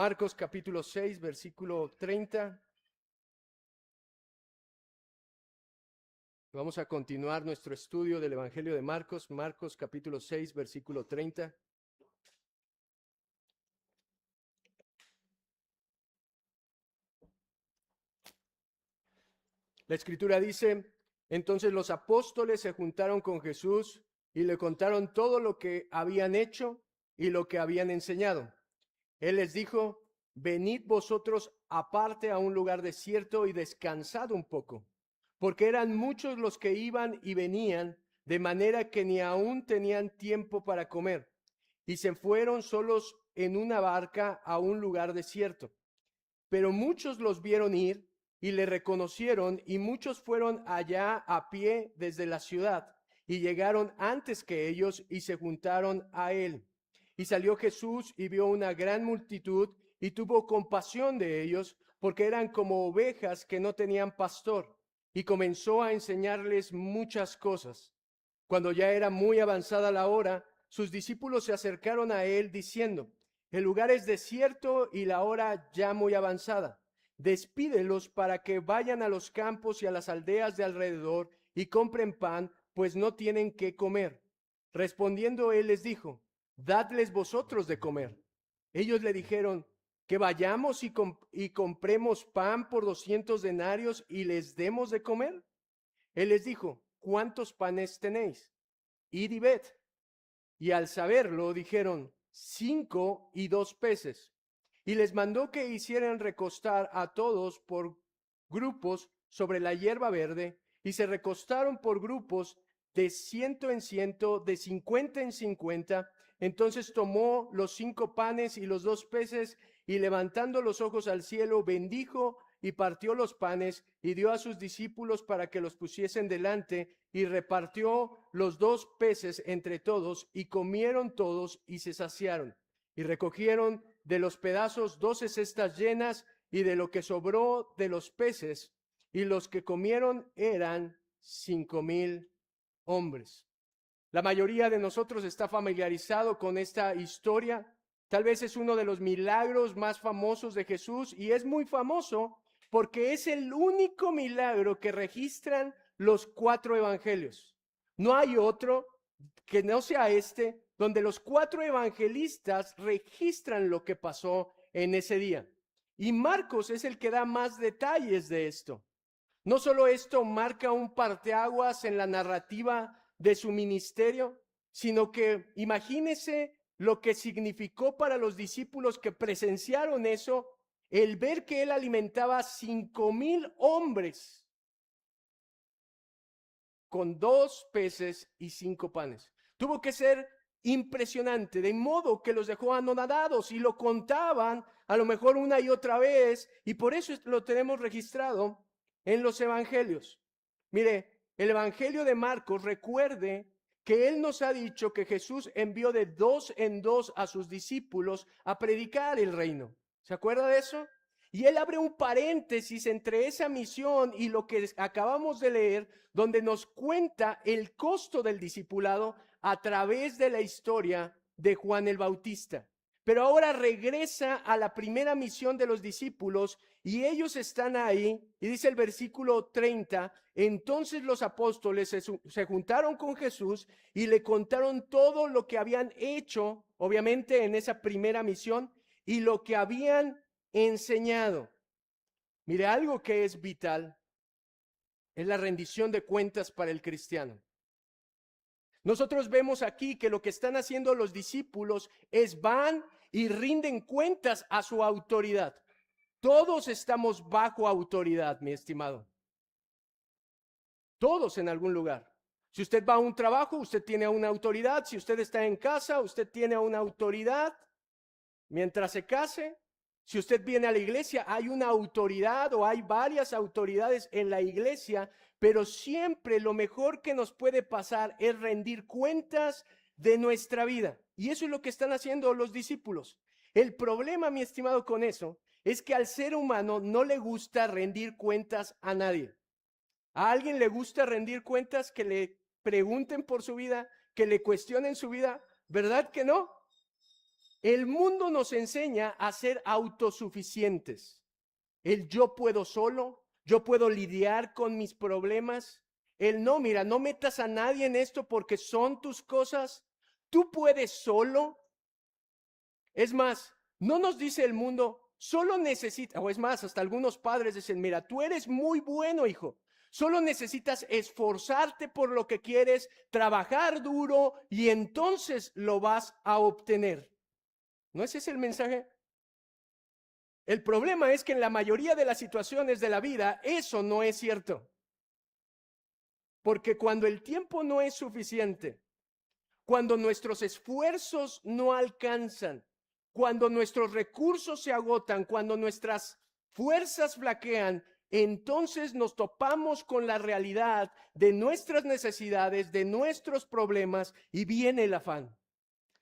Marcos capítulo 6, versículo 30. Vamos a continuar nuestro estudio del Evangelio de Marcos. Marcos capítulo 6, versículo 30. La Escritura dice: entonces los apóstoles se juntaron con Jesús y le contaron todo lo que habían hecho y lo que habían enseñado. Él les dijo: venid vosotros aparte a un lugar desierto y descansad un poco, porque eran muchos los que iban y venían, de manera que ni aún tenían tiempo para comer. Y se fueron solos en una barca a un lugar desierto. Pero muchos los vieron ir y le reconocieron, y muchos fueron allá a pie desde la ciudad, y llegaron antes que ellos y se juntaron a él. Y salió Jesús y vio una gran multitud y tuvo compasión de ellos, porque eran como ovejas que no tenían pastor, y comenzó a enseñarles muchas cosas. Cuando ya era muy avanzada la hora, sus discípulos se acercaron a él diciendo: el lugar es desierto y la hora ya muy avanzada. Despídelos para que vayan a los campos y a las aldeas de alrededor y compren pan, pues no tienen qué comer. Respondiendo él les dijo: dadles vosotros de comer. Ellos le dijeron: que vayamos y compremos pan por 200 denarios y les demos de comer. Él les dijo: ¿cuántos panes tenéis? Id y ved. Y al saberlo dijeron: 5 y 2 peces. Y les mandó que hicieran recostar a todos por grupos sobre la hierba verde, y se recostaron por grupos de 100 en 100, de 50 en 50. Entonces tomó los 5 panes y los 2 peces, y levantando los ojos al cielo, bendijo y partió los panes y dio a sus discípulos para que los pusiesen delante, y repartió los 2 peces entre todos, y comieron todos y se saciaron. Y recogieron de los pedazos 12 cestas llenas, y de lo que sobró de los peces, y los que comieron eran 5,000 hombres. La mayoría de nosotros está familiarizado con esta historia. Tal vez es uno de los milagros más famosos de Jesús, y es muy famoso porque es el único milagro que registran los 4 evangelios. No hay otro que no sea este, donde los 4 evangelistas registran lo que pasó en ese día. Y Marcos es el que da más detalles de esto. No solo esto marca un parteaguas en la narrativa de su ministerio, sino que imagínese lo que significó para los discípulos que presenciaron eso, el ver que él alimentaba 5,000 hombres con 2 peces y 5 panes. Tuvo que ser impresionante, de modo que los dejó anonadados, y lo contaban a lo mejor una y otra vez, y por eso lo tenemos registrado en los evangelios. Mire, el evangelio de Marcos, recuerde que él nos ha dicho que Jesús envió de 2 en 2 a sus discípulos a predicar el reino. ¿Se acuerda de eso? Y él abre un paréntesis entre esa misión y lo que acabamos de leer, donde nos cuenta el costo del discipulado a través de la historia de Juan el Bautista. Pero ahora regresa a la primera misión de los discípulos, y ellos están ahí, y dice el versículo 30, entonces los apóstoles se juntaron con Jesús y le contaron todo lo que habían hecho, obviamente en esa primera misión, y lo que habían enseñado. Mire, algo que es vital es la rendición de cuentas para el cristiano. Nosotros vemos aquí que lo que están haciendo los discípulos es van y rinden cuentas a su autoridad. Todos estamos bajo autoridad, mi estimado. Todos en algún lugar. Si usted va a un trabajo, usted tiene una autoridad. Si usted está en casa, usted tiene una autoridad. Mientras se case, si usted viene a la iglesia, hay una autoridad o hay varias autoridades en la iglesia, pero siempre lo mejor que nos puede pasar es rendir cuentas de nuestra vida. Y eso es lo que están haciendo los discípulos. El problema, mi estimado, con eso es que al ser humano no le gusta rendir cuentas a nadie. ¿A alguien le gusta rendir cuentas, que le pregunten por su vida, que le cuestionen su vida? ¿Verdad que no? El mundo nos enseña a ser autosuficientes. El yo puedo solo, yo puedo lidiar con mis problemas. El no, mira, no metas a nadie en esto porque son tus cosas. Tú puedes solo. Es más, no nos dice el mundo, solo necesita, o es más, hasta algunos padres dicen, mira, tú eres muy bueno, hijo. Solo necesitas esforzarte por lo que quieres, trabajar duro y entonces lo vas a obtener. ¿No es ese el mensaje? El problema es que en la mayoría de las situaciones de la vida eso no es cierto. Porque cuando el tiempo no es suficiente, cuando nuestros esfuerzos no alcanzan, cuando nuestros recursos se agotan, cuando nuestras fuerzas flaquean, entonces nos topamos con la realidad de nuestras necesidades, de nuestros problemas, y viene el afán,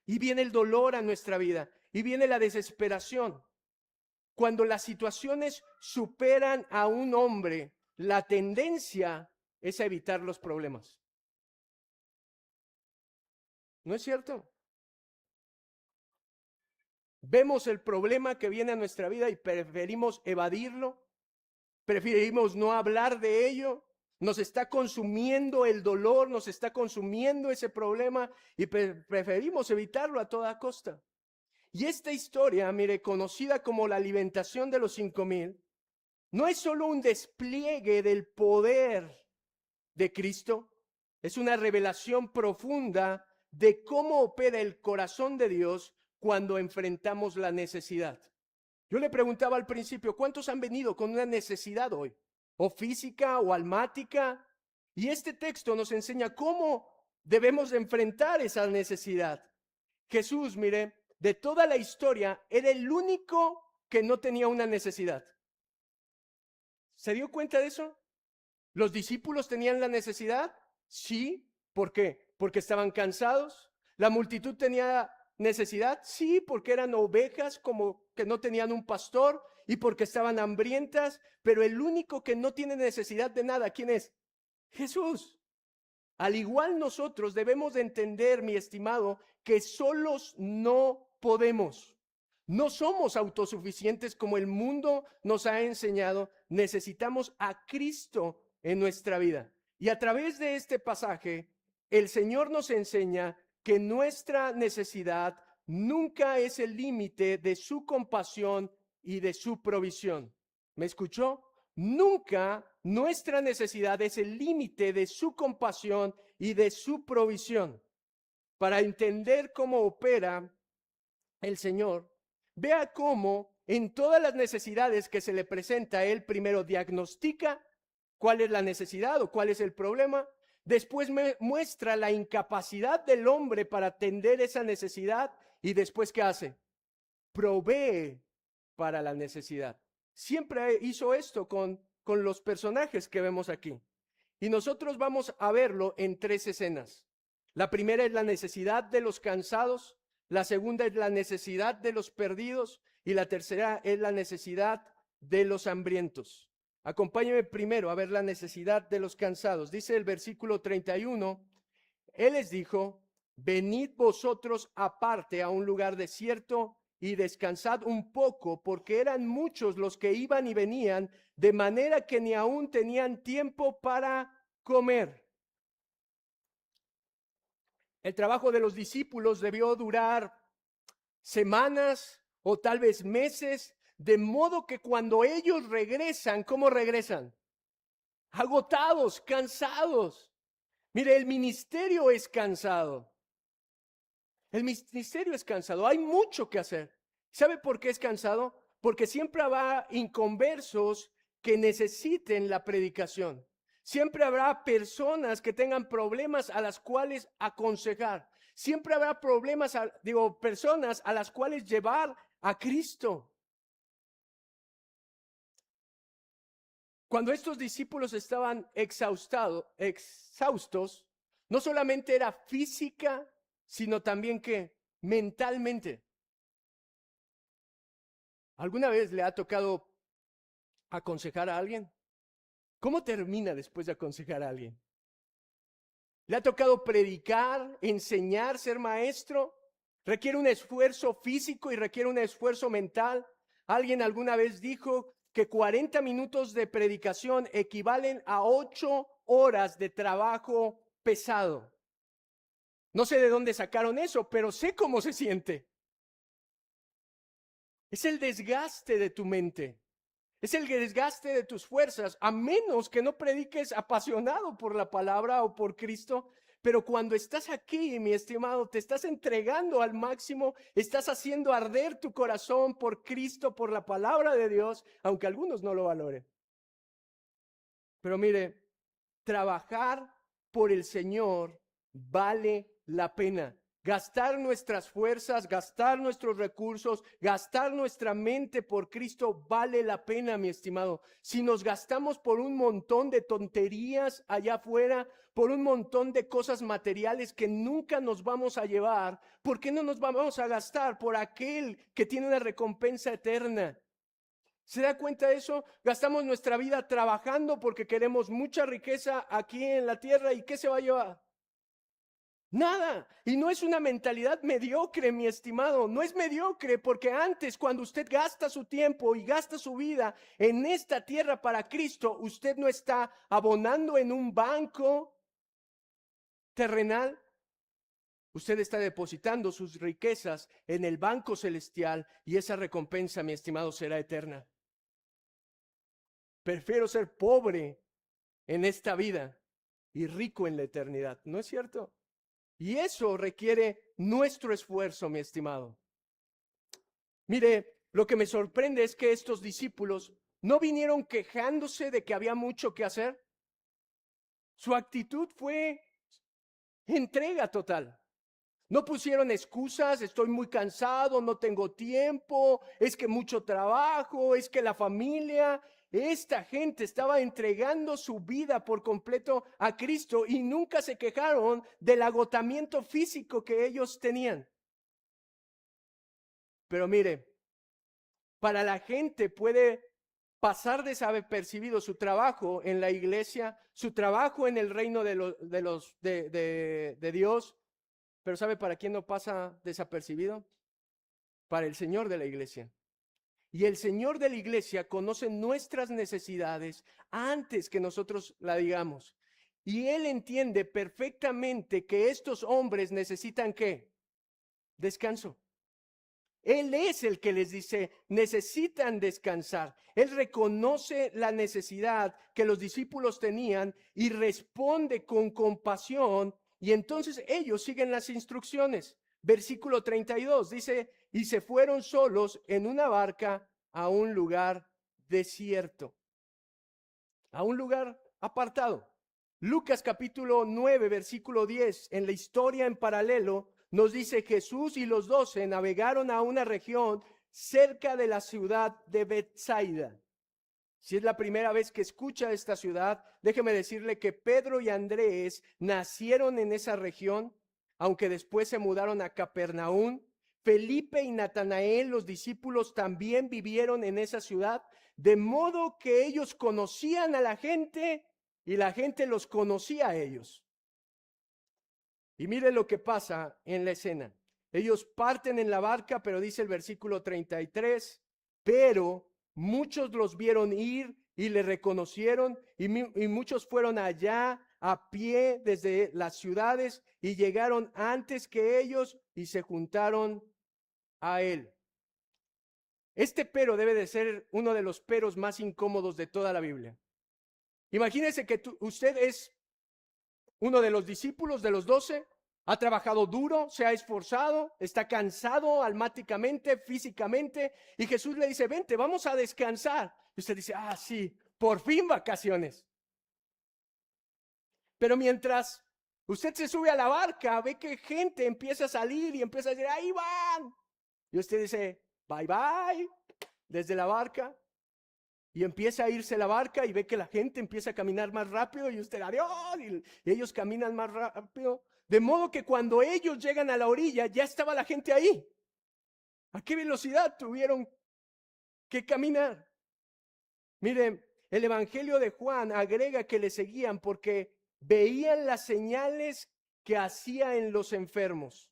y viene el dolor a nuestra vida, y viene la desesperación. Cuando las situaciones superan a un hombre, la tendencia es a evitar los problemas. ¿No es cierto? Vemos el problema que viene a nuestra vida y preferimos evadirlo, preferimos no hablar de ello, nos está consumiendo el dolor, nos está consumiendo ese problema y preferimos evitarlo a toda costa. Y esta historia, mire, conocida como la alimentación de los 5,000, no es solo un despliegue del poder de Cristo, es una revelación profunda de cómo opera el corazón de Dios cuando enfrentamos la necesidad. Yo le preguntaba al principio, ¿cuántos han venido con una necesidad hoy? ¿O física o almática? Y este texto nos enseña cómo debemos enfrentar esa necesidad. Jesús, mire, de toda la historia, era el único que no tenía una necesidad. ¿Se dio cuenta de eso? ¿Los discípulos tenían la necesidad? Sí. ¿Por qué? Porque estaban cansados. ¿La multitud tenía necesidad? Sí, porque eran ovejas como que no tenían un pastor y porque estaban hambrientas. Pero el único que no tiene necesidad de nada, ¿quién es? Jesús. Al igual nosotros debemos de entender, mi estimado, que solos no podemos. No somos autosuficientes como el mundo nos ha enseñado. Necesitamos a Cristo en nuestra vida. Y a través de este pasaje, el Señor nos enseña que nuestra necesidad nunca es el límite de su compasión y de su provisión. ¿Me escuchó? Nunca nuestra necesidad es el límite de su compasión y de su provisión. Para entender cómo opera el Señor, vea cómo en todas las necesidades que se le presenta, Él primero diagnostica cuál es la necesidad o cuál es el problema, después muestra la incapacidad del hombre para atender esa necesidad y después ¿qué hace? Provee para la necesidad. Siempre hizo esto con los personajes que vemos aquí. Y nosotros vamos a verlo en 3 escenas. La primera es la necesidad de los cansados, la segunda es la necesidad de los perdidos y la tercera es la necesidad de los hambrientos. Acompáñeme primero a ver la necesidad de los cansados. Dice el versículo 31, Él les dijo, venid vosotros aparte a un lugar desierto y descansad un poco, porque eran muchos los que iban y venían, de manera que ni aún tenían tiempo para comer. El trabajo de los discípulos debió durar semanas o tal vez meses, de modo que cuando ellos regresan, ¿cómo regresan? Agotados, cansados. Mire, el ministerio es cansado. El ministerio es cansado. Hay mucho que hacer. ¿Sabe por qué es cansado? Porque siempre habrá inconversos que necesiten la predicación. Siempre habrá personas que tengan problemas a las cuales aconsejar. Siempre habrá personas a las cuales llevar a Cristo. Cuando estos discípulos estaban exhaustos, no solamente era física, sino también que mentalmente. ¿Alguna vez le ha tocado aconsejar a alguien? ¿Cómo termina después de aconsejar a alguien? ¿Le ha tocado predicar, enseñar, ser maestro? requiere un esfuerzo físico y requiere un esfuerzo mental. Alguien alguna vez dijo que 40 minutos de predicación equivalen a 8 horas de trabajo pesado. No sé de dónde sacaron eso, pero sé cómo se siente. Es el desgaste de tu mente. Es el desgaste de tus fuerzas, a menos que no prediques apasionado por la palabra o por Cristo. Pero cuando estás aquí, mi estimado, te estás entregando al máximo, estás haciendo arder tu corazón por Cristo, por la palabra de Dios, aunque algunos no lo valoren. Pero mire, trabajar por el Señor vale la pena. Gastar nuestras fuerzas, gastar nuestros recursos, gastar nuestra mente por Cristo vale la pena, mi estimado. Si nos gastamos por un montón de tonterías allá afuera, por un montón de cosas materiales que nunca nos vamos a llevar, ¿por qué no nos vamos a gastar por aquel que tiene una recompensa eterna? ¿Se da cuenta de eso? Gastamos nuestra vida trabajando porque queremos mucha riqueza aquí en la tierra. ¿Y qué se va a llevar? Nada. Y no es una mentalidad mediocre, mi estimado. No es mediocre porque antes, cuando usted gasta su tiempo y gasta su vida en esta tierra para Cristo, usted no está abonando en un banco terrenal. Usted está depositando sus riquezas en el banco celestial y esa recompensa, mi estimado, será eterna. Prefiero ser pobre en esta vida y rico en la eternidad, ¿no es cierto? Y eso requiere nuestro esfuerzo, mi estimado. Mire, lo que me sorprende es que estos discípulos no vinieron quejándose de que había mucho que hacer. Su actitud fue entrega total. No pusieron excusas, estoy muy cansado, no tengo tiempo, es que mucho trabajo, es que la familia. Esta gente estaba entregando su vida por completo a Cristo y nunca se quejaron del agotamiento físico que ellos tenían. Pero mire, para la gente puede pasar desapercibido su trabajo en la iglesia, su trabajo en el reino de Dios. Pero ¿sabe para quién no pasa desapercibido? Para el Señor de la iglesia. Y el Señor de la iglesia conoce nuestras necesidades antes que nosotros la digamos. Y Él entiende perfectamente que estos hombres necesitan ¿qué? Descanso. Él es el que les dice, necesitan descansar. Él reconoce la necesidad que los discípulos tenían y responde con compasión. Y entonces ellos siguen las instrucciones. Versículo 32 dice, y se fueron solos en una barca a un lugar desierto, a un lugar apartado. Lucas capítulo 9, versículo 10, en la historia en paralelo, nos dice Jesús y los 12 navegaron a una región cerca de la ciudad de Betsaida. Si es la primera vez que escucha esta ciudad, déjeme decirle que Pedro y Andrés nacieron en esa región, aunque después se mudaron a Capernaum. Felipe y Natanael, los discípulos, también vivieron en esa ciudad, de modo que ellos conocían a la gente y la gente los conocía a ellos. Y mire lo que pasa en la escena. Ellos parten en la barca, pero dice el versículo 33, pero muchos los vieron ir y le reconocieron y muchos fueron allá a pie desde las ciudades y llegaron antes que ellos y se juntaron a él. Este pero debe de ser uno de los peros más incómodos de toda la Biblia. Imagínese que usted es uno de los discípulos de los 12, ha trabajado duro, se ha esforzado, está cansado almáticamente, físicamente, y Jesús le dice, vente, vamos a descansar. Y usted dice, ah, sí, por fin vacaciones. Pero mientras usted se sube a la barca, ve que gente empieza a salir y empieza a decir, ahí van. Y usted dice, bye, bye, desde la barca. Y empieza a irse la barca y ve que la gente empieza a caminar más rápido y usted, adiós, y ellos caminan más rápido. De modo que cuando ellos llegan a la orilla, ya estaba la gente ahí. ¿A qué velocidad tuvieron que caminar? Miren, el Evangelio de Juan agrega que le seguían porque veían las señales que hacía en los enfermos.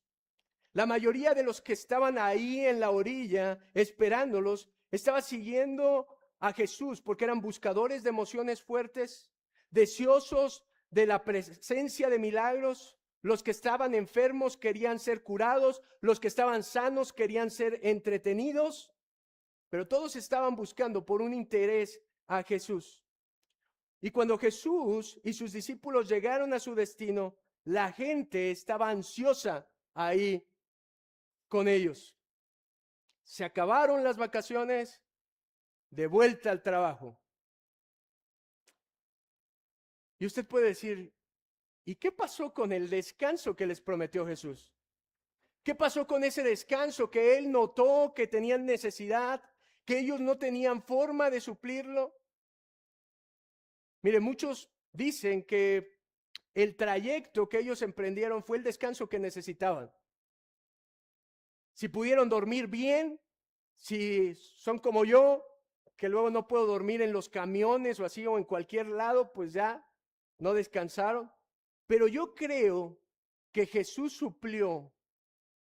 La mayoría de los que estaban ahí en la orilla esperándolos estaba siguiendo a Jesús porque eran buscadores de emociones fuertes, deseosos de la presencia de milagros. Los que estaban enfermos querían ser curados, los que estaban sanos querían ser entretenidos, pero todos estaban buscando por un interés a Jesús. Y cuando Jesús y sus discípulos llegaron a su destino, la gente estaba ansiosa ahí con ellos. Se acabaron las vacaciones, de vuelta al trabajo. Y usted puede decir, ¿y qué pasó con el descanso que les prometió Jesús? ¿Qué pasó con ese descanso que él notó que tenían necesidad, que ellos no tenían forma de suplirlo? Mire, muchos dicen que el trayecto que ellos emprendieron fue el descanso que necesitaban. Si pudieron dormir bien, si son como yo, que luego no puedo dormir en los camiones o así o en cualquier lado, pues ya no descansaron. Pero yo creo que Jesús suplió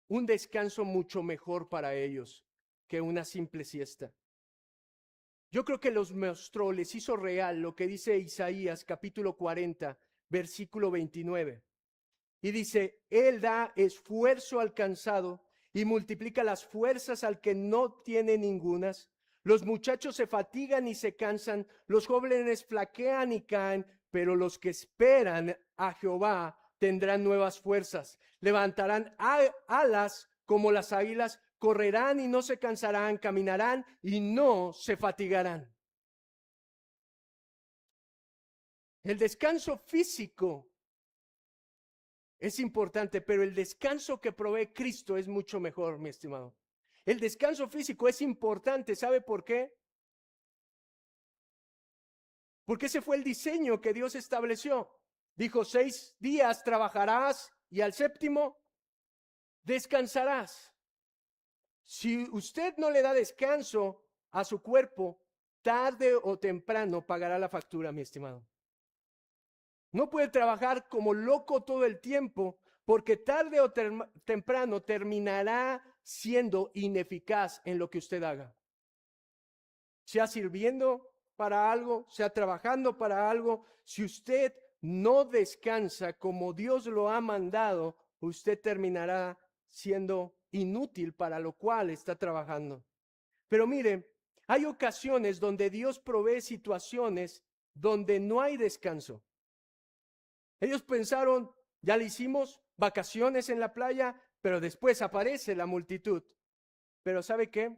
un descanso mucho mejor para ellos que una simple siesta. Yo creo que los mostró, les hizo real lo que dice Isaías capítulo 40, versículo 29. Y dice, Él da esfuerzo al cansado y multiplica las fuerzas al que no tiene ningunas. Los muchachos se fatigan y se cansan, los jóvenes flaquean y caen, pero los que esperan a Jehová tendrán nuevas fuerzas. Levantarán alas como las águilas, correrán y no se cansarán, caminarán y no se fatigarán. El descanso físico es importante, pero el descanso que provee Cristo es mucho mejor, mi estimado. El descanso físico es importante, ¿sabe por qué? Porque ese fue el diseño que Dios estableció. Dijo, 6 días trabajarás y al séptimo descansarás. Si usted no le da descanso a su cuerpo, tarde o temprano pagará la factura, mi estimado. No puede trabajar como loco todo el tiempo, porque tarde o temprano terminará siendo ineficaz en lo que usted haga. Sea sirviendo para algo, sea trabajando para algo, si usted no descansa como Dios lo ha mandado, usted terminará siendo inútil para lo cual está trabajando. Pero mire, hay ocasiones donde Dios provee situaciones donde no hay descanso. Ellos pensaron, ya le hicimos vacaciones en la playa, pero después aparece la multitud. Pero ¿sabe qué?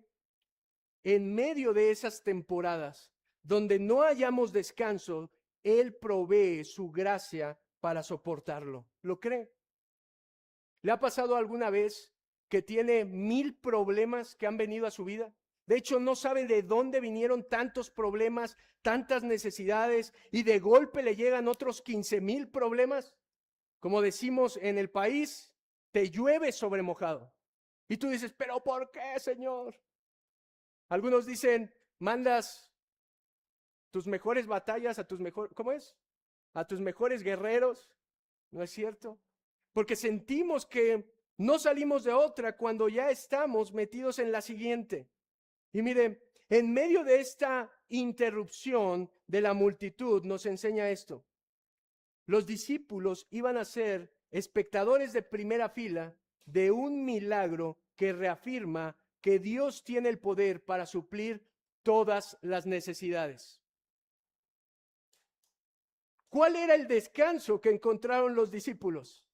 En medio de esas temporadas donde no hayamos descanso, Él provee su gracia para soportarlo. ¿Lo cree? ¿Le ha pasado alguna vez que tiene 1000 problemas que han venido a su vida? De hecho, no sabe de dónde vinieron tantos problemas, tantas necesidades, y de golpe le llegan otros 15,000 problemas. Como decimos en el país, te llueve sobre mojado. Y tú dices, ¿pero por qué, Señor? Algunos dicen, mandas tus mejores batallas a tus mejores, ¿cómo es? A tus mejores guerreros. ¿No es cierto? Porque sentimos que no salimos de otra cuando ya estamos metidos en la siguiente. Y miren, en medio de esta interrupción de la multitud nos enseña esto. Los discípulos iban a ser espectadores de primera fila de un milagro que reafirma que Dios tiene el poder para suplir todas las necesidades. ¿Cuál era el descanso que encontraron los discípulos?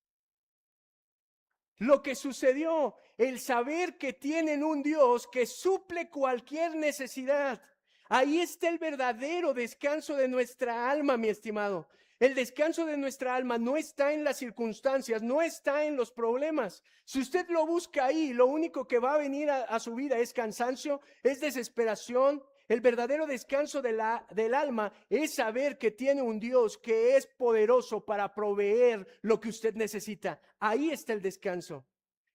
Lo que sucedió, el saber que tienen un Dios que suple cualquier necesidad. Ahí está el verdadero descanso de nuestra alma, mi estimado. El descanso de nuestra alma no está en las circunstancias, no está en los problemas. Si usted lo busca ahí, lo único que va a venir a su vida es cansancio, es desesperación. El verdadero descanso del alma es saber que tiene un Dios que es poderoso para proveer lo que usted necesita. Ahí está el descanso.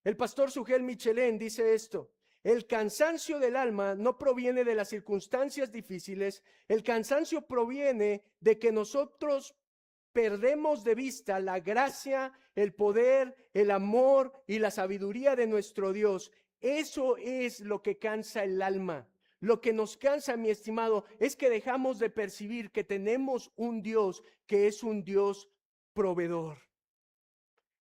El pastor Sugel Michelén dice esto: el cansancio del alma no proviene de las circunstancias difíciles, el cansancio proviene de que nosotros perdemos de vista la gracia, el poder, el amor y la sabiduría de nuestro Dios. Eso es lo que cansa el alma. Lo que nos cansa, mi estimado, es que dejamos de percibir que tenemos un Dios que es un Dios proveedor,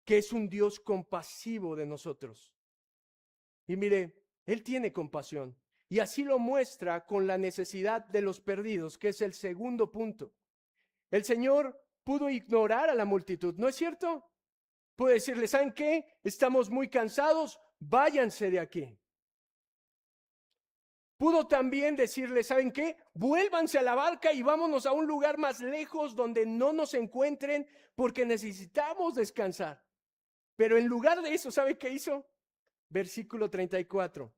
que es un Dios compasivo de nosotros. Y mire, Él tiene compasión. Y así lo muestra con la necesidad de los perdidos, que es el segundo punto. El Señor pudo ignorar a la multitud, ¿no es cierto? Puede decirle, ¿saben qué? Estamos muy cansados, váyanse de aquí. Pudo también decirle, ¿saben qué? Vuélvanse a la barca y vámonos a un lugar más lejos donde no nos encuentren porque necesitamos descansar. Pero en lugar de eso, ¿sabe qué hizo? Versículo 34.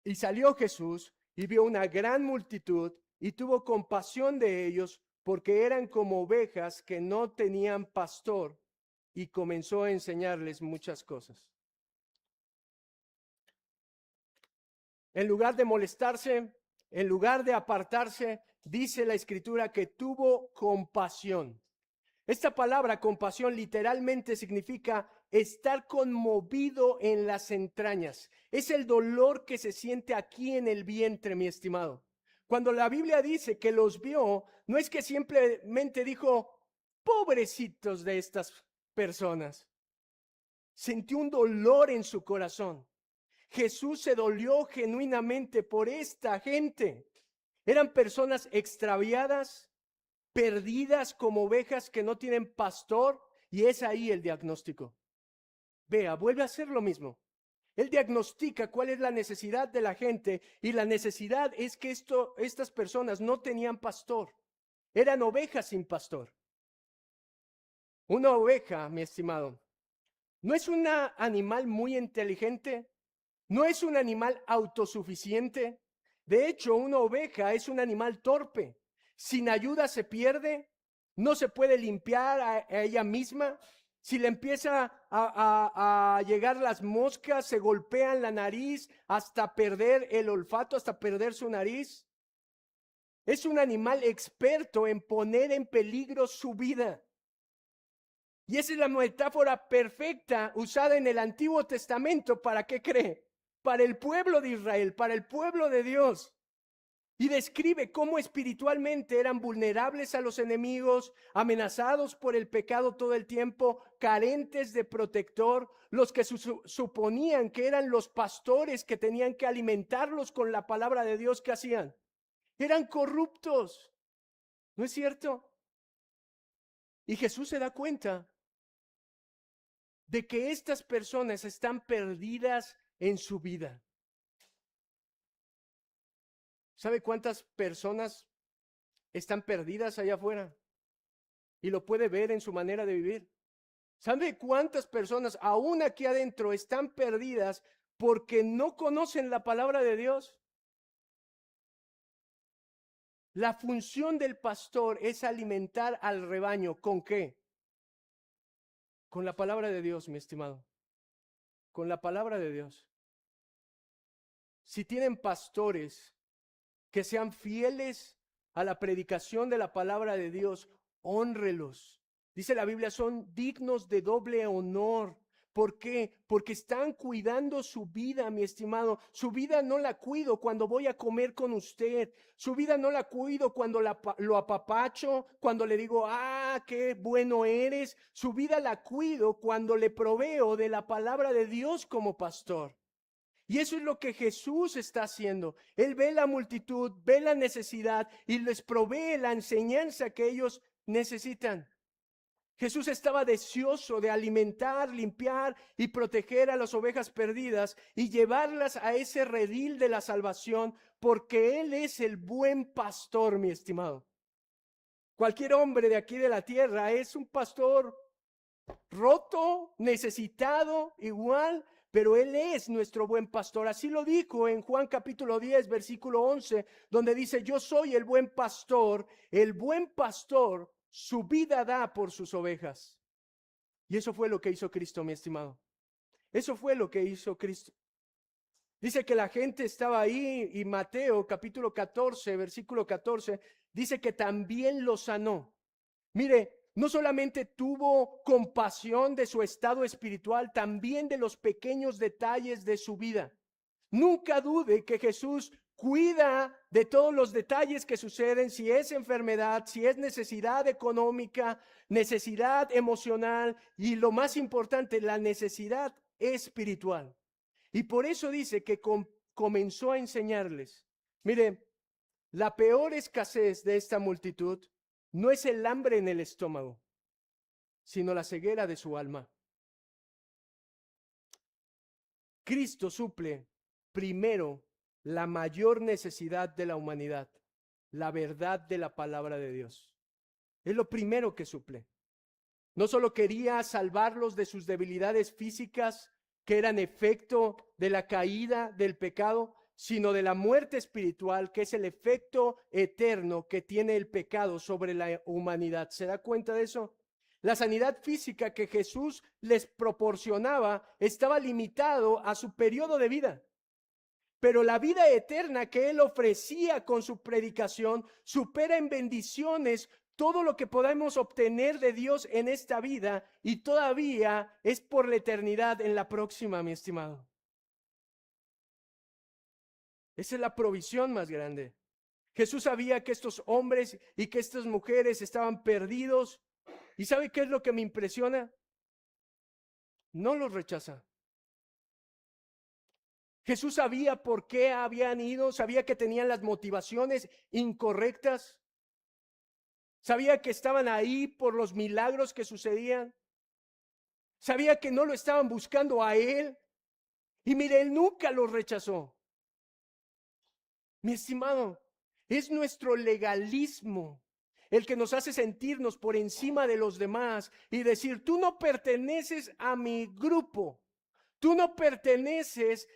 Y salió Jesús y vio una gran multitud y tuvo compasión de ellos porque eran como ovejas que no tenían pastor, y comenzó a enseñarles muchas cosas. En lugar de molestarse, en lugar de apartarse, dice la Escritura que tuvo compasión. Esta palabra compasión literalmente significa estar conmovido en las entrañas. Es el dolor que se siente aquí en el vientre, mi estimado. Cuando la Biblia dice que los vio, no es que simplemente dijo, pobrecitos de estas personas. Sintió un dolor en su corazón. Jesús se dolió genuinamente por esta gente. Eran personas extraviadas, perdidas como ovejas que no tienen pastor, y es ahí el diagnóstico. Vea, vuelve a hacer lo mismo. Él diagnostica cuál es la necesidad de la gente, y la necesidad es que estas personas no tenían pastor. Eran ovejas sin pastor. Una oveja, mi estimado, no es un animal muy inteligente, no es un animal autosuficiente. De hecho, una oveja es un animal torpe. Sin ayuda se pierde, no se puede limpiar a ella misma. Si le empieza a llegar las moscas, se golpean la nariz hasta perder el olfato, hasta perder su nariz. Es un animal experto en poner en peligro su vida. Y esa es la metáfora perfecta usada en el Antiguo Testamento. ¿Para qué cree? Para el pueblo de Israel, para el pueblo de Dios. Y describe cómo espiritualmente eran vulnerables a los enemigos, amenazados por el pecado todo el tiempo, carentes de protector, los que suponían que eran los pastores que tenían que alimentarlos con la palabra de Dios. ¿Qué hacían? Eran corruptos, ¿no es cierto? Y Jesús se da cuenta de que estas personas están perdidas en su vida. ¿Sabe cuántas personas están perdidas allá afuera? Y lo puede ver en su manera de vivir. ¿Sabe cuántas personas aún aquí adentro están perdidas porque no conocen la palabra de Dios? La función del pastor es alimentar al rebaño. ¿Con qué? Con la palabra de Dios, mi estimado. Con la palabra de Dios. Si tienen pastores que sean fieles a la predicación de la palabra de Dios, hónrelos. Dice la Biblia, son dignos de doble honor. ¿Por qué? Porque están cuidando su vida, mi estimado. Su vida no la cuido cuando voy a comer con usted. Su vida no la cuido cuando lo apapacho, cuando le digo, ah, qué bueno eres. Su vida la cuido cuando le proveo de la palabra de Dios como pastor. Y eso es lo que Jesús está haciendo. Él ve la multitud, ve la necesidad y les provee la enseñanza que ellos necesitan. Jesús estaba deseoso de alimentar, limpiar y proteger a las ovejas perdidas y llevarlas a ese redil de la salvación, porque Él es el buen pastor, mi estimado. Cualquier hombre de aquí de la tierra es un pastor roto, necesitado, igual, pero Él es nuestro buen pastor. Así lo dijo en Juan capítulo 10, versículo 11, donde dice, yo soy el buen pastor su vida da por sus ovejas. Y eso fue lo que hizo Cristo, mi estimado. Eso fue lo que hizo Cristo. Dice que la gente estaba ahí y Mateo capítulo 14, versículo 14, dice que también lo sanó. Mire, no solamente tuvo compasión de su estado espiritual, también de los pequeños detalles de su vida. Nunca dude que Jesús cuida de todos los detalles que suceden, si es enfermedad, si es necesidad económica, necesidad emocional y lo más importante, la necesidad espiritual. Y por eso dice que comenzó a enseñarles. Mire, la peor escasez de esta multitud no es el hambre en el estómago, sino la ceguera de su alma. Cristo suple primero la mayor necesidad de la humanidad, la verdad de la palabra de Dios. Es lo primero que suple. No solo quería salvarlos de sus debilidades físicas, que eran efecto de la caída del pecado, sino de la muerte espiritual, que es el efecto eterno que tiene el pecado sobre la humanidad. ¿Se da cuenta de eso? La sanidad física que Jesús les proporcionaba estaba limitado a su periodo de vida. Pero la vida eterna que Él ofrecía con su predicación supera en bendiciones todo lo que podemos obtener de Dios en esta vida, y todavía es por la eternidad en la próxima, mi estimado. Esa es la provisión más grande. Jesús sabía que estos hombres y que estas mujeres estaban perdidos. ¿Y sabe qué es lo que me impresiona? No los rechaza. Jesús sabía por qué habían ido, sabía que tenían las motivaciones incorrectas, sabía que estaban ahí por los milagros que sucedían, sabía que no lo estaban buscando a Él. Y mire, Él nunca los rechazó. Mi estimado, es nuestro legalismo el que nos hace sentirnos por encima de los demás y decir, tú no perteneces a mi grupo, tú no perteneces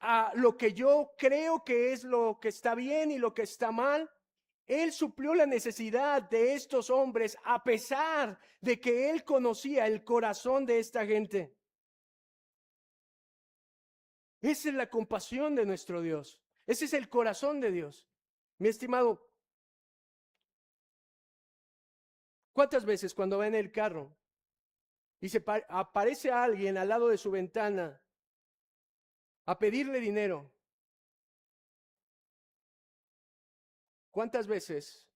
a lo que yo creo que es lo que está bien y lo que está mal. Él suplió la necesidad de estos hombres a pesar de que Él conocía el corazón de esta gente. Esa es la compasión de nuestro Dios. Ese es el corazón de Dios. Mi estimado, ¿cuántas veces cuando va en el carro y aparece alguien al lado de su ventana a pedirle dinero? ¿Cuántas veces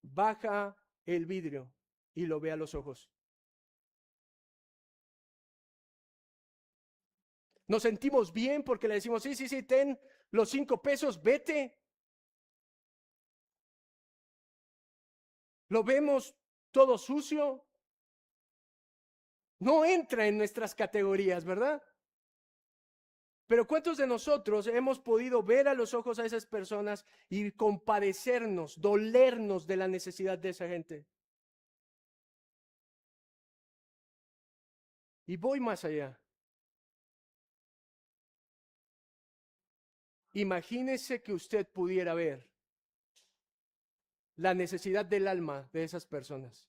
baja el vidrio y lo ve a los ojos? Nos sentimos bien porque le decimos, sí, sí, sí, ten los 5 pesos, vete. Lo vemos todo sucio. No entra en nuestras categorías, ¿verdad? Pero ¿cuántos de nosotros hemos podido ver a los ojos a esas personas y compadecernos, dolernos de la necesidad de esa gente? Y voy más allá. Imagínese que usted pudiera ver la necesidad del alma de esas personas.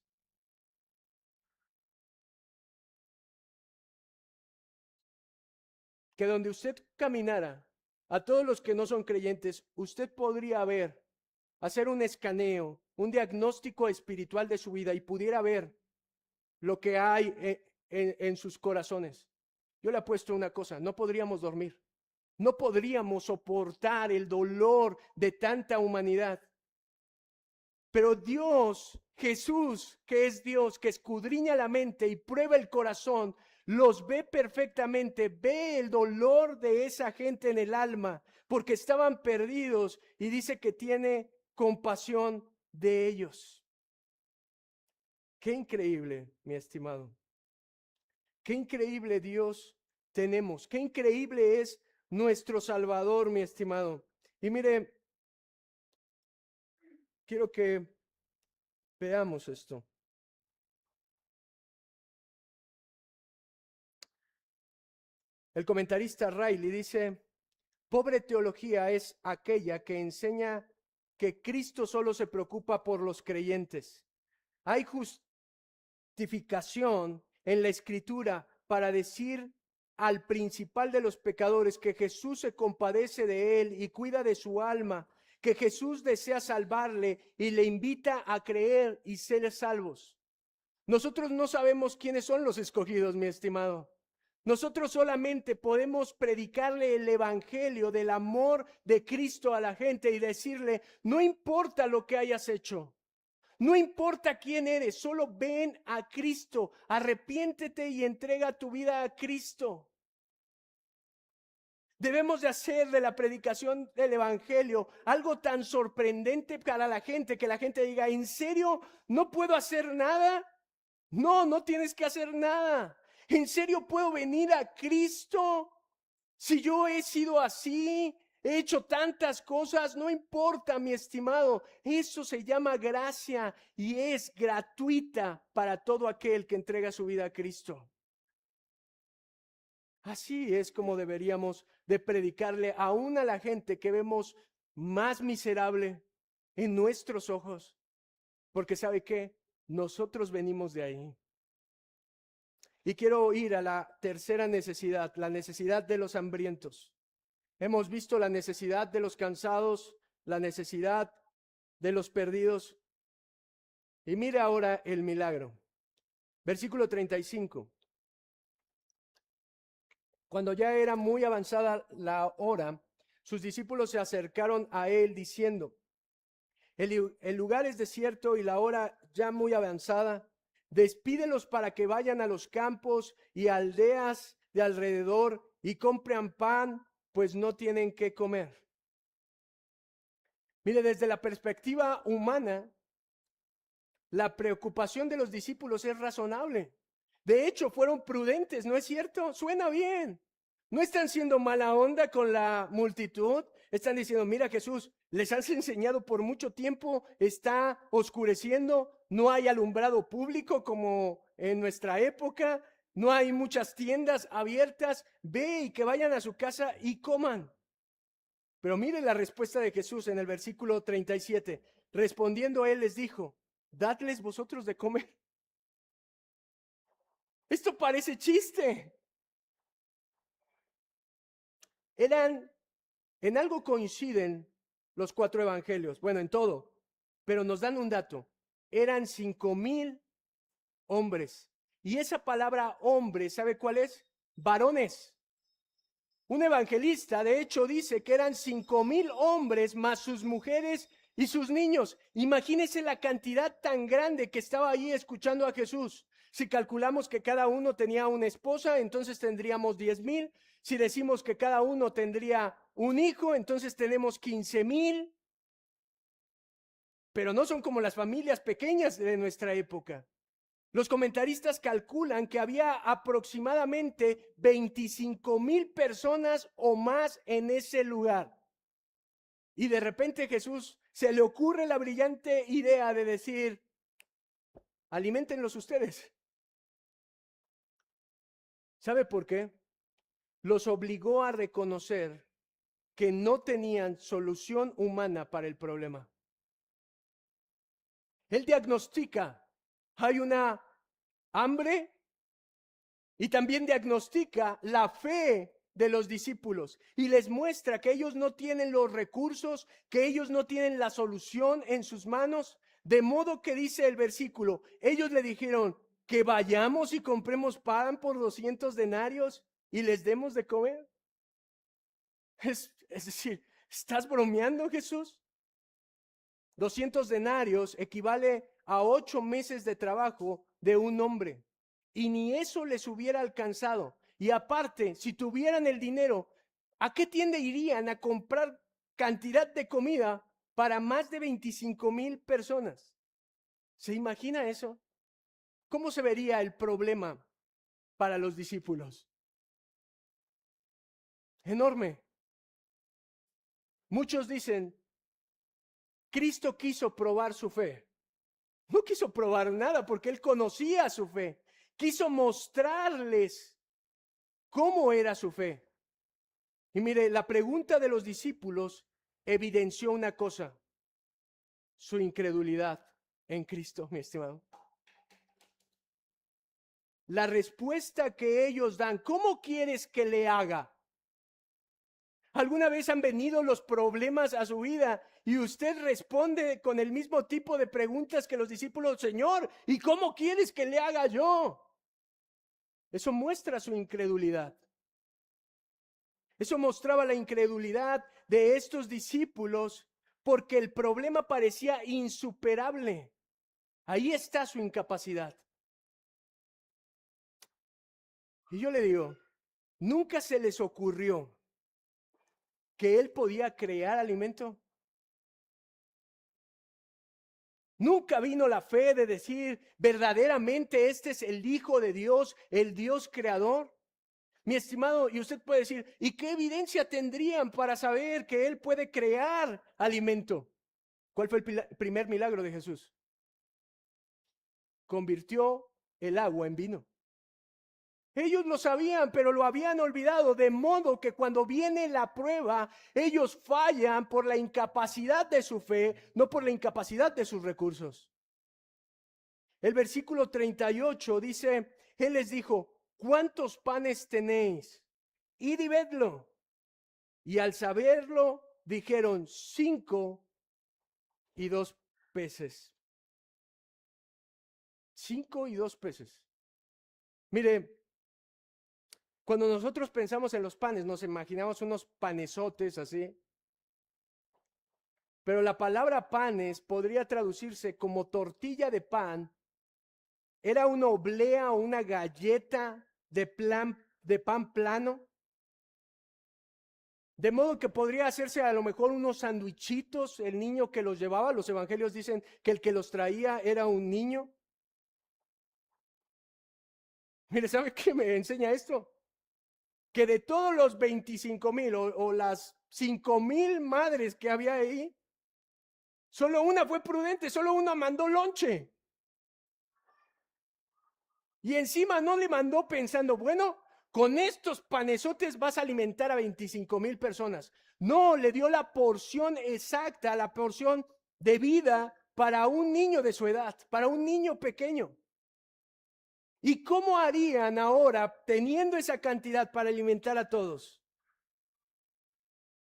Que donde usted caminara, a todos los que no son creyentes, usted podría ver, hacer un escaneo, un diagnóstico espiritual de su vida y pudiera ver lo que hay en sus corazones. Yo le apuesto una cosa, no podríamos dormir. No podríamos soportar el dolor de tanta humanidad. Pero Dios, Jesús, que es Dios, que escudriña la mente y prueba el corazón, los ve perfectamente, ve el dolor de esa gente en el alma, porque estaban perdidos, y dice que tiene compasión de ellos. Qué increíble, mi estimado. Qué increíble Dios tenemos. Qué increíble es nuestro Salvador, mi estimado. Y mire, quiero que veamos esto. El comentarista Riley dice, pobre teología es aquella que enseña que Cristo solo se preocupa por los creyentes. Hay justificación en la Escritura para decir al principal de los pecadores que Jesús se compadece de él y cuida de su alma, que Jesús desea salvarle y le invita a creer y ser salvos. Nosotros no sabemos quiénes son los escogidos, mi estimado. Nosotros solamente podemos predicarle el evangelio del amor de Cristo a la gente y decirle, no importa lo que hayas hecho, no importa quién eres, solo ven a Cristo, arrepiéntete y entrega tu vida a Cristo. Debemos de hacer de la predicación del evangelio algo tan sorprendente para la gente, que la gente diga, ¿en serio no puedo hacer nada? No, no tienes que hacer nada. ¿En serio puedo venir a Cristo? Si yo he sido así, he hecho tantas cosas, no importa, mi estimado. Eso se llama gracia y es gratuita para todo aquel que entrega su vida a Cristo. Así es como deberíamos de predicarle aún a la gente que vemos más miserable en nuestros ojos. Porque ¿sabe qué? Nosotros venimos de ahí. Y quiero ir a la tercera necesidad, la necesidad de los hambrientos. Hemos visto la necesidad de los cansados, la necesidad de los perdidos. Y mire ahora el milagro. Versículo 35. Cuando ya era muy avanzada la hora, sus discípulos se acercaron a él diciendo, el lugar es desierto y la hora ya muy avanzada. Despídelos para que vayan a los campos y aldeas de alrededor y compren pan, pues no tienen qué comer. Mire, desde la perspectiva humana, la preocupación de los discípulos es razonable. De hecho, fueron prudentes, ¿no es cierto? Suena bien. No están siendo mala onda con la multitud. Están diciendo, mira Jesús, les has enseñado por mucho tiempo, está oscureciendo, no hay alumbrado público como en nuestra época, no hay muchas tiendas abiertas, ve y que vayan a su casa y coman. Pero mire la respuesta de Jesús en el versículo 37. Respondiendo él les dijo, dadles vosotros de comer. Esto parece chiste. En algo coinciden los 4 evangelios, bueno, en todo, pero nos dan un dato. Eran 5,000 hombres. Y esa palabra hombre, ¿sabe cuál es? Varones. Un evangelista, de hecho, dice que eran 5,000 hombres más sus mujeres y sus niños. Imagínense la cantidad tan grande que estaba ahí escuchando a Jesús. Si calculamos que cada uno tenía una esposa, entonces tendríamos 10,000. Si decimos que cada uno tendría un hijo, entonces tenemos 15,000. Pero no son como las familias pequeñas de nuestra época. Los comentaristas calculan que había aproximadamente 25,000 personas o más en ese lugar. Y de repente Jesús se le ocurre la brillante idea de decir, aliméntenlos ustedes. ¿Sabe por qué? Los obligó a reconocer que no tenían solución humana para el problema. Él diagnostica, hay una hambre y también diagnostica la fe de los discípulos y les muestra que ellos no tienen los recursos, que ellos no tienen la solución en sus manos, de modo que dice el versículo, ellos le dijeron que vayamos y compremos pan por 200 denarios y les demos de comer. Es decir, ¿estás bromeando, Jesús? 200 denarios equivale a 8 meses de trabajo de un hombre. Y ni eso les hubiera alcanzado. Y aparte, si tuvieran el dinero, ¿a qué tienda irían a comprar cantidad de comida para más de 25,000 personas? ¿Se imagina eso? ¿Cómo se vería el problema para los discípulos? Enorme. Muchos dicen, Cristo quiso probar su fe. No quiso probar nada porque él conocía su fe. Quiso mostrarles cómo era su fe. Y mire, la pregunta de los discípulos evidenció una cosa: su incredulidad en Cristo, mi estimado. La respuesta que ellos dan, ¿cómo quieres que le haga? ¿Alguna vez han venido los problemas a su vida y usted responde con el mismo tipo de preguntas que los discípulos? Señor, ¿y cómo quieres que le haga yo? Eso muestra su incredulidad. Eso mostraba la incredulidad de estos discípulos porque el problema parecía insuperable. Ahí está su incapacidad. Y yo le digo, ¿nunca se les ocurrió que él podía crear alimento? Nunca vino la fe de decir, verdaderamente este es el Hijo de Dios, el Dios creador. Mi estimado, y usted puede decir, ¿y qué evidencia tendrían para saber que él puede crear alimento? ¿Cuál fue el primer milagro de Jesús? Convirtió el agua en vino. Ellos lo sabían, pero lo habían olvidado, de modo que cuando viene la prueba, ellos fallan por la incapacidad de su fe, no por la incapacidad de sus recursos. El versículo 38 dice, Él les dijo, ¿cuántos panes tenéis? Id y vedlo. Y al saberlo, dijeron 5 y 2 peces. 5 y 2 peces. Mire, cuando nosotros pensamos en los panes, nos imaginamos unos panesotes así. Pero la palabra panes podría traducirse como tortilla de pan. Era una oblea o una galleta de pan plano. De modo que podría hacerse a lo mejor unos sandwichitos. El niño que los llevaba, los evangelios dicen que el que los traía era un niño. Mire, ¿sabe qué me enseña esto? Que de todos los 25,000 o las 5,000 madres que había ahí, solo una fue prudente, solo una mandó lonche. Y encima no le mandó pensando, bueno, con estos panesotes vas a alimentar a 25,000 personas. No, le dio la porción exacta, la porción de vida para un niño de su edad, para un niño pequeño. ¿Y cómo harían ahora teniendo esa cantidad para alimentar a todos?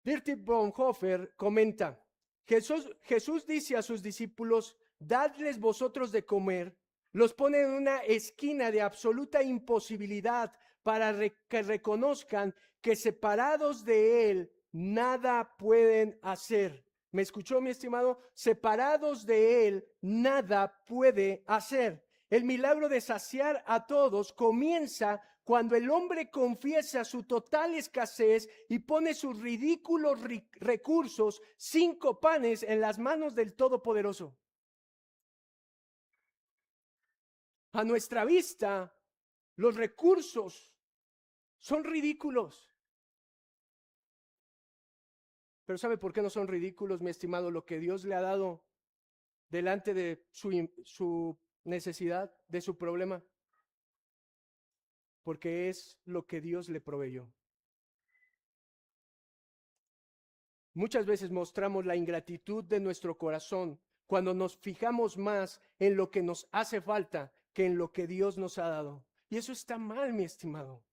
Dietrich Bonhoeffer comenta, Jesús dice a sus discípulos, dadles vosotros de comer, los pone en una esquina de absoluta imposibilidad para que reconozcan que separados de Él nada pueden hacer. ¿Me escuchó, mi estimado? Separados de Él nada puede hacer. El milagro de saciar a todos comienza cuando el hombre confiesa su total escasez y pone sus ridículos recursos, 5 panes, en las manos del Todopoderoso. A nuestra vista, los recursos son ridículos. Pero ¿sabe por qué no son ridículos, mi estimado? Lo que Dios le ha dado delante de su necesidad, de su problema. Porque es lo que Dios le proveyó. Muchas veces mostramos la ingratitud de nuestro corazón cuando nos fijamos más en lo que nos hace falta que en lo que Dios nos ha dado. Y eso está mal, mi estimado.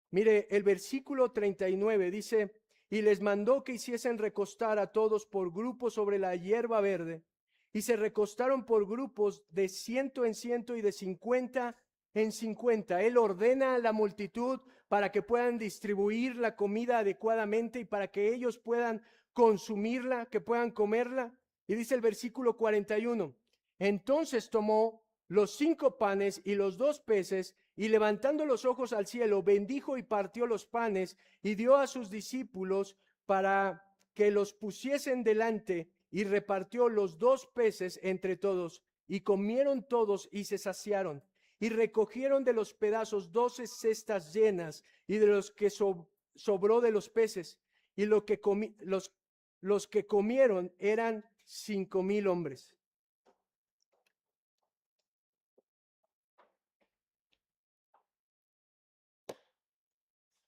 Mire, el versículo 39 dice, y les mandó que hiciesen recostar a todos por grupos sobre la hierba verde, y se recostaron por grupos de 100 en 100 y de 50 en 50. Él ordena a la multitud para que puedan distribuir la comida adecuadamente y para que ellos puedan consumirla, que puedan comerla. Y dice el versículo 41, entonces tomó los 5 panes y los 2 peces, y levantando los ojos al cielo, bendijo y partió los panes, y dio a sus discípulos para que los pusiesen delante, y repartió los 2 peces entre todos, y comieron todos y se saciaron, y recogieron de los pedazos 12 cestas llenas, y de los que sobró de los peces, y los que comieron eran 5,000 hombres.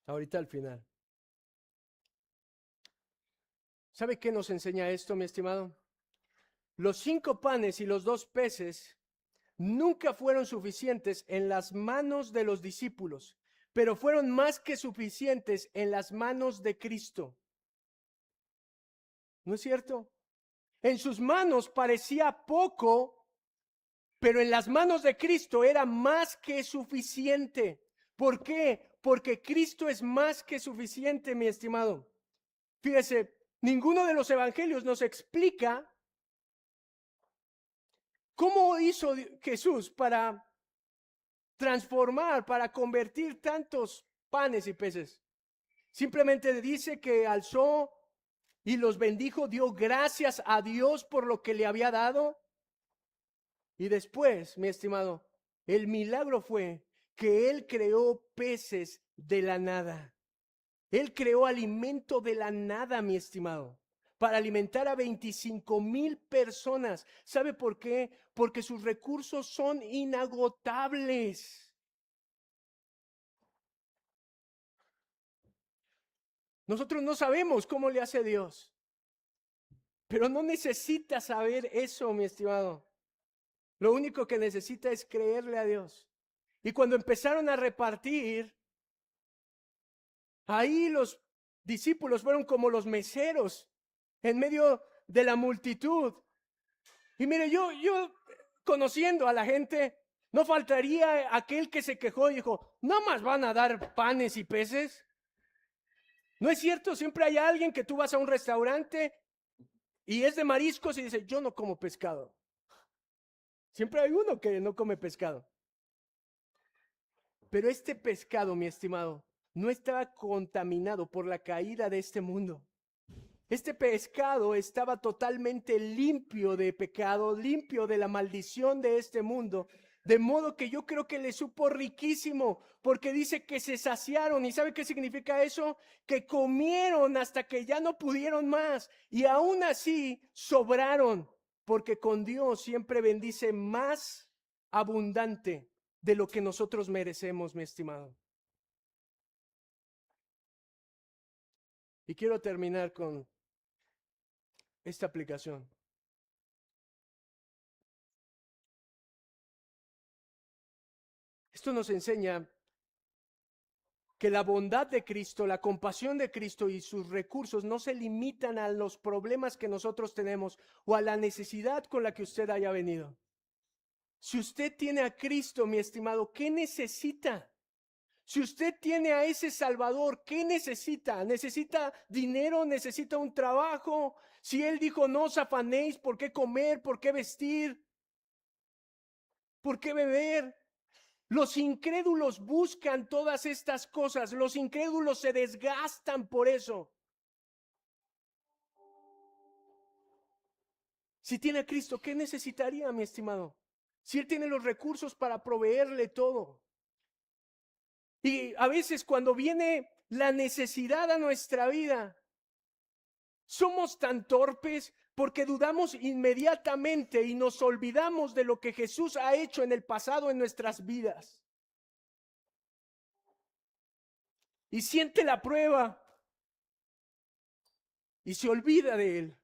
Ahorita al final. ¿Sabe qué nos enseña esto, mi estimado? Los 5 panes y los 2 peces nunca fueron suficientes en las manos de los discípulos pero fueron más que suficientes en las manos de Cristo. ¿No es cierto? En sus manos parecía poco, pero en las manos de Cristo era más que suficiente. ¿Por qué? Porque Cristo es más que suficiente, mi estimado. Fíjese, ninguno de los evangelios nos explica cómo hizo Jesús para transformar, para convertir tantos panes y peces. Simplemente dice que alzó y los bendijo, dio gracias a Dios por lo que le había dado. Y después, mi estimado, el milagro fue que Él creó peces de la nada. Él creó alimento de la nada, mi estimado, para alimentar a 25,000 personas. ¿Sabe por qué? Porque sus recursos son inagotables. Nosotros no sabemos cómo le hace Dios, pero no necesita saber eso, mi estimado. Lo único que necesita es creerle a Dios. Y cuando empezaron a repartir, ahí los discípulos fueron como los meseros en medio de la multitud. Y mire, yo conociendo a la gente, no faltaría aquel que se quejó y dijo, ¿no más van a dar panes y peces? ¿No es cierto? Siempre hay alguien que tú vas a un restaurante y es de mariscos y dice, yo no como pescado. Siempre hay uno que no come pescado. Pero este pescado, mi estimado, no estaba contaminado por la caída de este mundo. Este pescado estaba totalmente limpio de pecado, limpio de la maldición de este mundo. De modo que yo creo que le supo riquísimo, porque dice que se saciaron. ¿Y sabe qué significa eso? Que comieron hasta que ya no pudieron más. Y aún así sobraron, porque con Dios siempre bendice más abundante de lo que nosotros merecemos, mi estimado. Y quiero terminar con esta aplicación. Esto nos enseña que la bondad de Cristo, la compasión de Cristo y sus recursos no se limitan a los problemas que nosotros tenemos o a la necesidad con la que usted haya venido. Si usted tiene a Cristo, mi estimado, ¿qué necesita? Si usted tiene a ese Salvador, ¿qué necesita? ¿Necesita dinero? ¿Necesita un trabajo? Si Él dijo, no os afanéis, ¿por qué comer? ¿Por qué vestir? ¿Por qué beber? Los incrédulos buscan todas estas cosas. Los incrédulos se desgastan por eso. Si tiene a Cristo, ¿qué necesitaría, mi estimado? Si Él tiene los recursos para proveerle todo. Y a veces cuando viene la necesidad a nuestra vida, somos tan torpes porque dudamos inmediatamente y nos olvidamos de lo que Jesús ha hecho en el pasado en nuestras vidas. Y siente la prueba y se olvida de Él.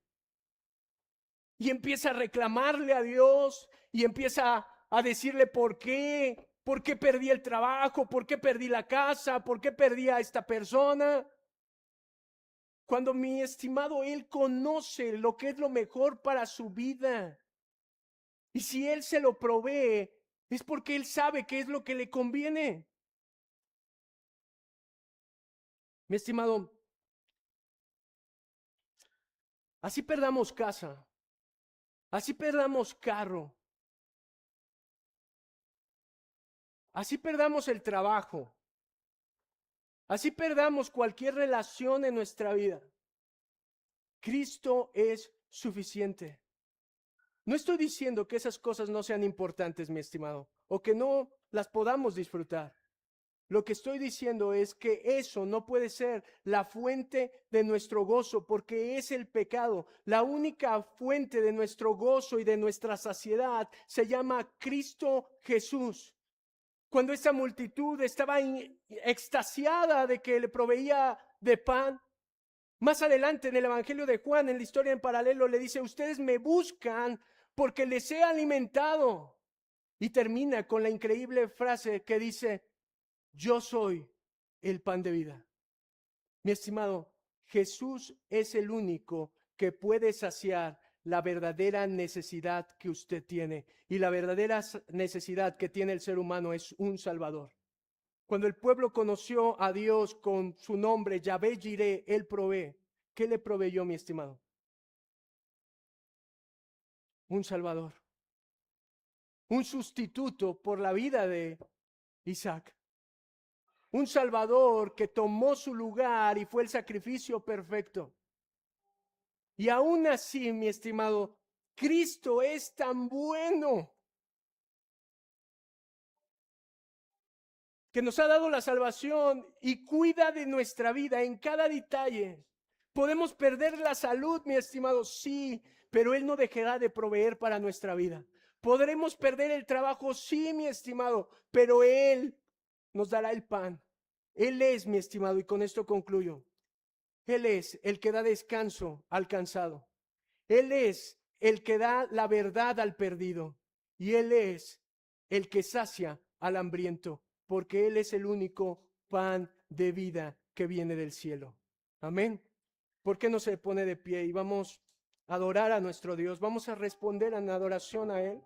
Y empieza a reclamarle a Dios y empieza a decirle por qué perdí el trabajo, por qué perdí la casa, por qué perdí a esta persona. Cuando, mi estimado, Él conoce lo que es lo mejor para su vida. Y si Él se lo provee, es porque Él sabe qué es lo que le conviene. Mi estimado, así perdamos casa, así perdamos carro, así perdamos el trabajo, así perdamos cualquier relación en nuestra vida. Cristo es suficiente. No estoy diciendo que esas cosas no sean importantes, mi estimado, o que no las podamos disfrutar. Lo que estoy diciendo es que eso no puede ser la fuente de nuestro gozo, porque es el pecado. La única fuente de nuestro gozo y de nuestra saciedad se llama Cristo Jesús. Cuando esa multitud estaba extasiada de que le proveía de pan, más adelante en el Evangelio de Juan, en la historia en paralelo, le dice, ustedes me buscan porque les he alimentado. Y termina con la increíble frase que dice, yo soy el pan de vida. Mi estimado, Jesús es el único que puede saciar la verdadera necesidad que usted tiene. Y la verdadera necesidad que tiene el ser humano es un Salvador. Cuando el pueblo conoció a Dios con su nombre, Yahvé Jireh, Él provee. ¿Qué le proveyó, mi estimado? Un Salvador. Un sustituto por la vida de Isaac. Un Salvador que tomó su lugar y fue el sacrificio perfecto. Y aún así, mi estimado, Cristo es tan bueno que nos ha dado la salvación y cuida de nuestra vida en cada detalle. Podemos perder la salud, mi estimado, sí, pero Él no dejará de proveer para nuestra vida. Podremos perder el trabajo, sí, mi estimado, pero Él nos dará el pan. Él es, mi estimado, y con esto concluyo. Él es el que da descanso al cansado. Él es el que da la verdad al perdido. Y Él es el que sacia al hambriento, porque Él es el único pan de vida que viene del cielo. Amén. ¿Por qué no se pone de pie y vamos a adorar a nuestro Dios? Vamos a responder en adoración a Él.